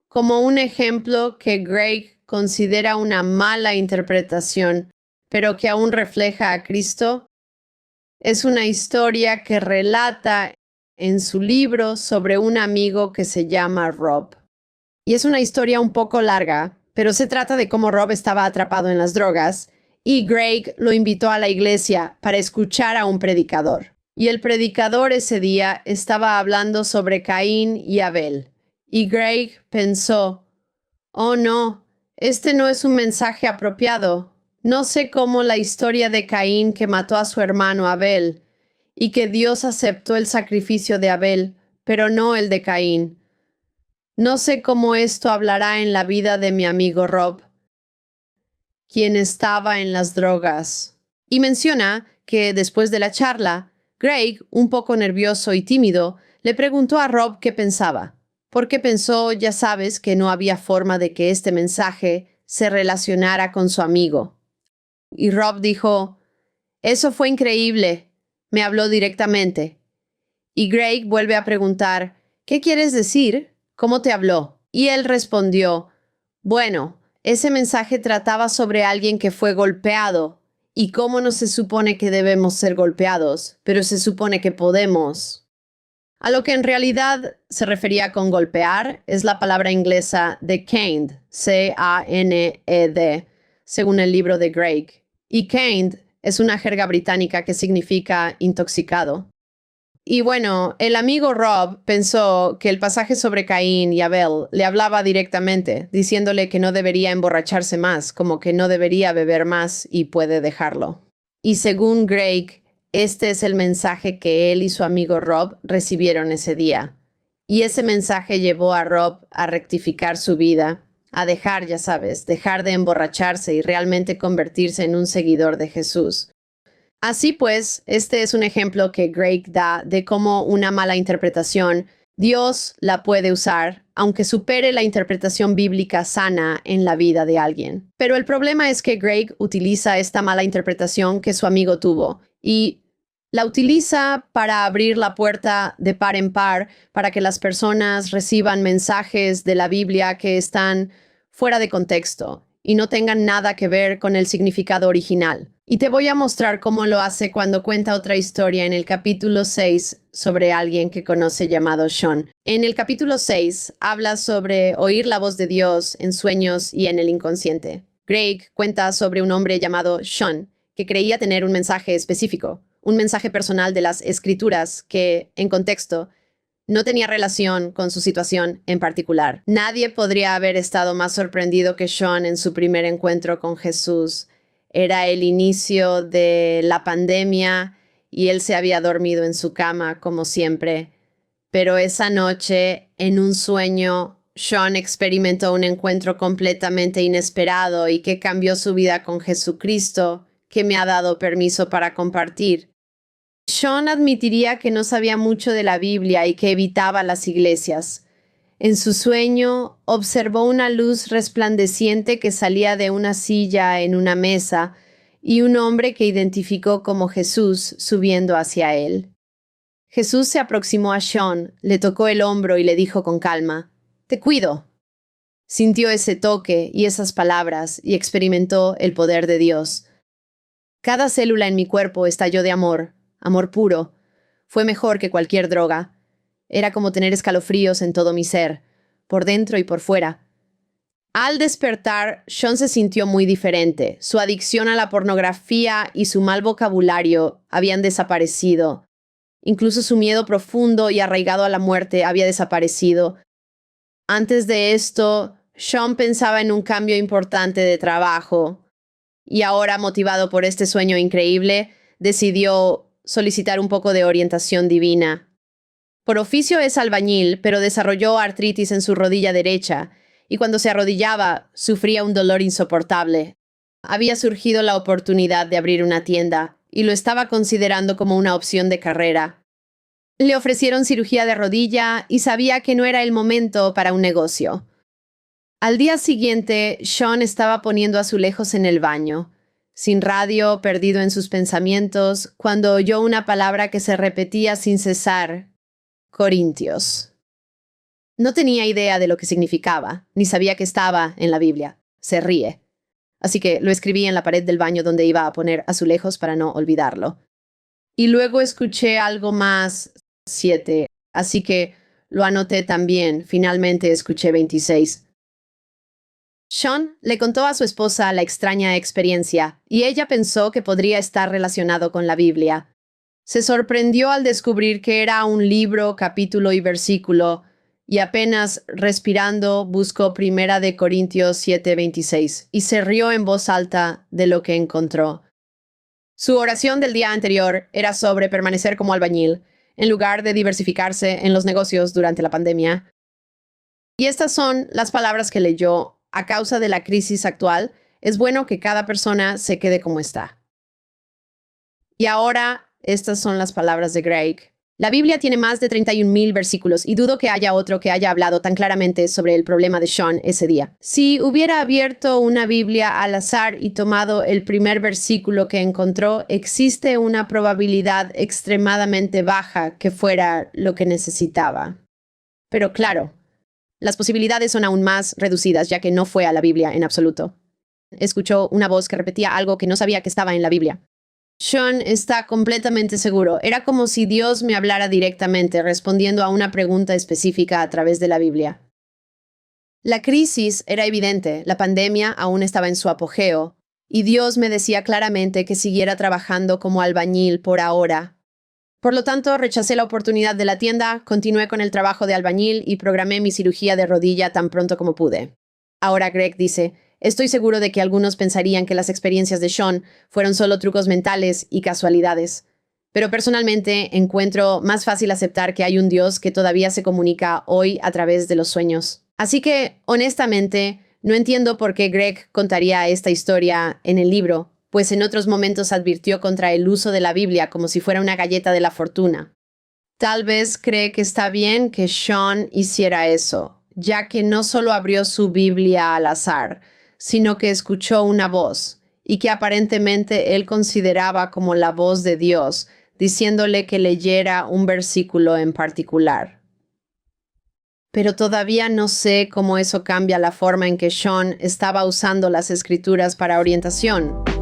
como un ejemplo que Greg considera una mala interpretación, pero que aún refleja a Cristo. Es una historia que relata en su libro sobre un amigo que se llama Rob. Y es una historia un poco larga, pero se trata de cómo Rob estaba atrapado en las drogas y Greg lo invitó a la iglesia para escuchar a un predicador. Y el predicador ese día estaba hablando sobre Caín y Abel. Y Greg pensó, oh no, este no es un mensaje apropiado. No sé cómo la historia de Caín que mató a su hermano Abel y que Dios aceptó el sacrificio de Abel, pero no el de Caín. No sé cómo esto hablará en la vida de mi amigo Rob, quien estaba en las drogas. Y menciona que después de la charla, Greg, un poco nervioso y tímido, le preguntó a Rob qué pensaba, porque pensó, ya sabes, que no había forma de que este mensaje se relacionara con su amigo. Y Rob dijo, eso fue increíble, me habló directamente. Y Greg vuelve a preguntar, ¿qué quieres decir? ¿Cómo te habló? Y él respondió, bueno, ese mensaje trataba sobre alguien que fue golpeado. ¿Y cómo no se supone que debemos ser golpeados? Pero se supone que podemos. A lo que en realidad se refería con golpear es la palabra inglesa de caned, C-A-N-E-D, según el libro de Greg. Y caned es una jerga británica que significa intoxicado. Y bueno, el amigo Rob pensó que el pasaje sobre Caín y Abel le hablaba directamente, diciéndole que no debería emborracharse más, como que no debería beber más y puede dejarlo. Y según Greg, este es el mensaje que él y su amigo Rob recibieron ese día. Y ese mensaje llevó a Rob a rectificar su vida, a dejar, ya sabes, dejar de emborracharse y realmente convertirse en un seguidor de Jesús. Así pues, este es un ejemplo que Greg da de cómo una mala interpretación Dios la puede usar, aunque supere la interpretación bíblica sana en la vida de alguien. Pero el problema es que Greg utiliza esta mala interpretación que su amigo tuvo y la utiliza para abrir la puerta de par en par para que las personas reciban mensajes de la Biblia que están fuera de contexto y no tengan nada que ver con el significado original. Y te voy a mostrar cómo lo hace cuando cuenta otra historia en el capítulo 6 sobre alguien que conoce llamado Sean. En el capítulo 6 habla sobre oír la voz de Dios en sueños y en el inconsciente. Greg cuenta sobre un hombre llamado Sean que creía tener un mensaje específico, un mensaje personal de las escrituras que, en contexto, no tenía relación con su situación en particular. Nadie podría haber estado más sorprendido que Sean en su primer encuentro con Jesús. Era el inicio de la pandemia y él se había dormido en su cama, como siempre. Pero esa noche, en un sueño, Sean experimentó un encuentro completamente inesperado y que cambió su vida con Jesucristo, que me ha dado permiso para compartir. Sean admitiría que no sabía mucho de la Biblia y que evitaba las iglesias. En su sueño, observó una luz resplandeciente que salía de una silla en una mesa y un hombre que identificó como Jesús subiendo hacia él. Jesús se aproximó a Sean, le tocó el hombro y le dijo con calma, «Te cuido». Sintió ese toque y esas palabras y experimentó el poder de Dios. Cada célula en mi cuerpo estalló de amor, amor puro. Fue mejor que cualquier droga. Era como tener escalofríos en todo mi ser, por dentro y por fuera. Al despertar, Sean se sintió muy diferente. Su adicción a la pornografía y su mal vocabulario habían desaparecido. Incluso su miedo profundo y arraigado a la muerte había desaparecido. Antes de esto, Sean pensaba en un cambio importante de trabajo. Y ahora, motivado por este sueño increíble, decidió solicitar un poco de orientación divina. Por oficio es albañil, pero desarrolló artritis en su rodilla derecha, y cuando se arrodillaba, sufría un dolor insoportable. Había surgido la oportunidad de abrir una tienda, y lo estaba considerando como una opción de carrera. Le ofrecieron cirugía de rodilla y sabía que no era el momento para un negocio. Al día siguiente, Sean estaba poniendo azulejos en el baño, sin radio, perdido en sus pensamientos, cuando oyó una palabra que se repetía sin cesar: Corintios. No tenía idea de lo que significaba, ni sabía que estaba en la Biblia. Se ríe. Así que lo escribí en la pared del baño donde iba a poner azulejos para no olvidarlo. Y luego escuché algo más, 7, así que lo anoté también. Finalmente escuché 26. Sean le contó a su esposa la extraña experiencia, y ella pensó que podría estar relacionado con la Biblia. Se sorprendió al descubrir que era un libro, capítulo y versículo, y apenas respirando buscó 1 Corintios 7:26 y se rió en voz alta de lo que encontró. Su oración del día anterior era sobre permanecer como albañil, en lugar de diversificarse en los negocios durante la pandemia. Y estas son las palabras que leyó. A causa de la crisis actual, es bueno que cada persona se quede como está. Y ahora, estas son las palabras de Greg. La Biblia tiene más de 31,000 versículos y dudo que haya otro que haya hablado tan claramente sobre el problema de Sean ese día. Si hubiera abierto una Biblia al azar y tomado el primer versículo que encontró, existe una probabilidad extremadamente baja que fuera lo que necesitaba. Pero claro, las posibilidades son aún más reducidas, ya que no fue a la Biblia en absoluto. Escuchó una voz que repetía algo que no sabía que estaba en la Biblia. Sean está completamente seguro. Era como si Dios me hablara directamente, respondiendo a una pregunta específica a través de la Biblia. La crisis era evidente, la pandemia aún estaba en su apogeo, y Dios me decía claramente que siguiera trabajando como albañil por ahora. Por lo tanto, rechacé la oportunidad de la tienda, continué con el trabajo de albañil y programé mi cirugía de rodilla tan pronto como pude. Ahora Greg dice, estoy seguro de que algunos pensarían que las experiencias de Sean fueron solo trucos mentales y casualidades. Pero personalmente encuentro más fácil aceptar que hay un Dios que todavía se comunica hoy a través de los sueños. Así que, honestamente, no entiendo por qué Greg contaría esta historia en el libro, pues en otros momentos advirtió contra el uso de la Biblia como si fuera una galleta de la fortuna. Tal vez cree que está bien que Sean hiciera eso, ya que no solo abrió su Biblia al azar, sino que escuchó una voz, y que aparentemente él consideraba como la voz de Dios, diciéndole que leyera un versículo en particular. Pero todavía no sé cómo eso cambia la forma en que Sean estaba usando las escrituras para orientación.